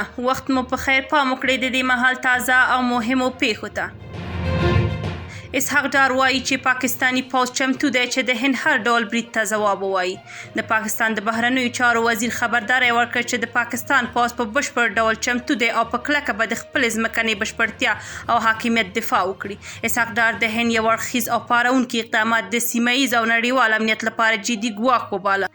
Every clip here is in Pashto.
مننه. وخت مو په خیر. پام وکړئ د دې مهال تازه او مهمو پیښو ته. اسحاق ډار وایي چې پاکستانی پوځ چمتو دی چې د هند هر ډول برید ته ځواب ووایي. د پاکستان د بهرنیو چارو وزیر خبرداری ورکړ چې د پاکستان پوځ په بشپړ ډول چمتو دی او په کلکه به د خپلې ځمکنۍ بشپړتیا او حاکمیت دفاع وکړي. اسحاق ډار د هند یو اړخیز او پارونکي اقدامات د سیمه ییز او نړیوال امنیت لپاره جدي ګواښ وباله.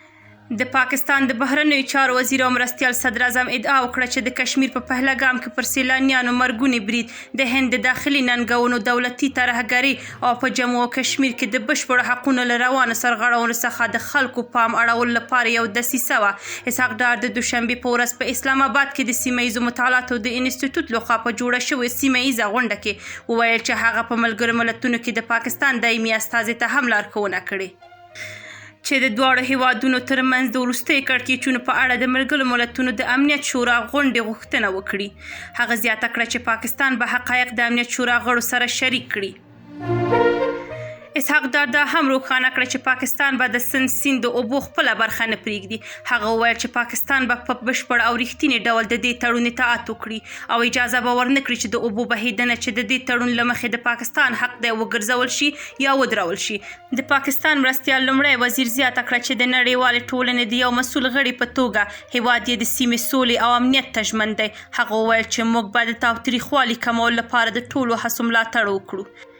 د پاکستان د بهرنیو چارو وزیر او مرستیال صدر اعظم ادعا وکړه چې د کشمیر په پهلګام کې پر سیلانیانو مرګونی برید د هند د داخلي ننګونو دولتي ترهګرۍ او په جموں او کشمیر کې د بشپړو حقونو له روانو سرغړونو څخه د خلکو پام اړولو لپاره یو دسیسه وه. اسحاق ډار د دوشنبې په ورځ په اسلام آباد کې د سیمه ییزو مطالعاتو د انسټیټوټ لخوا په جوړه شوې سیمه ییزه غونډه کې وویل چې هغه په ملګرو ملتونو کې د پاکستان دایمي استازي ته هم لارښوونه کړې چې د دواړو هیوادونو ترمنځ د وروستیو کړکېچونو په اړه د ملګرو ملتونو د امنیت شورا غونډې غوښتنه وکړي. هغه زیاته کړه چې پاکستان به حقایق د امنیت شورا غړو سره شریک کړي. اسحاق ډار دا هم روښانه کړه چې پاکستان به د سند د اوبو خپله برخه نه پرېږدي. هغه وویل چې پاکستان به په بشپړ او رښتینې ډول د دې تړون اطاعت وکړي او اجازه به ورنه کړي چې د اوبو بهیدنه چې د دې تړون له مخې د پاکستان حق دی وګرځول شي یا ودرول شي. د پاکستان مرستیال لومړی وزیر زیاته کړه چې د نړیوالې ټولنې د یو مسؤل غړي په توګه هیواد یې د سیمې سولې او امنیت ته ژمن دی. هغه وویل چې موږ به د تاوتریخوالي کمولو لپاره د ټولو هڅو ملاتړ وکړو.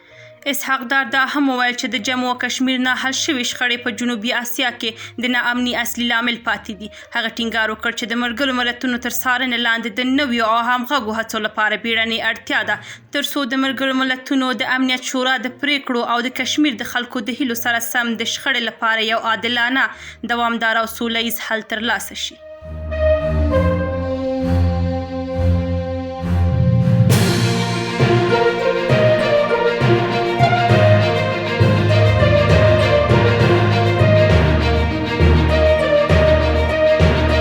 اسحاق ډار دا هم وویل چې د جموں او کشمیر نه حل شوې شخړې په جنوبي اسیا کې د ناامني اصلي لامل پاتې دي. هغه ټینګار وکړ چې د ملګرو ملتونو تر څارنې لاندې د نویو او همغږو هڅو لپاره بیړنۍ اړتیا ده ترڅو د ملګرو ملتونو د امنیت شورا د پریکړو او د کشمیر د خلکو د هیلو سره سم د شخړې لپاره یو عادلانه، دوامدار او سوله ییز حل ترلاسه شي.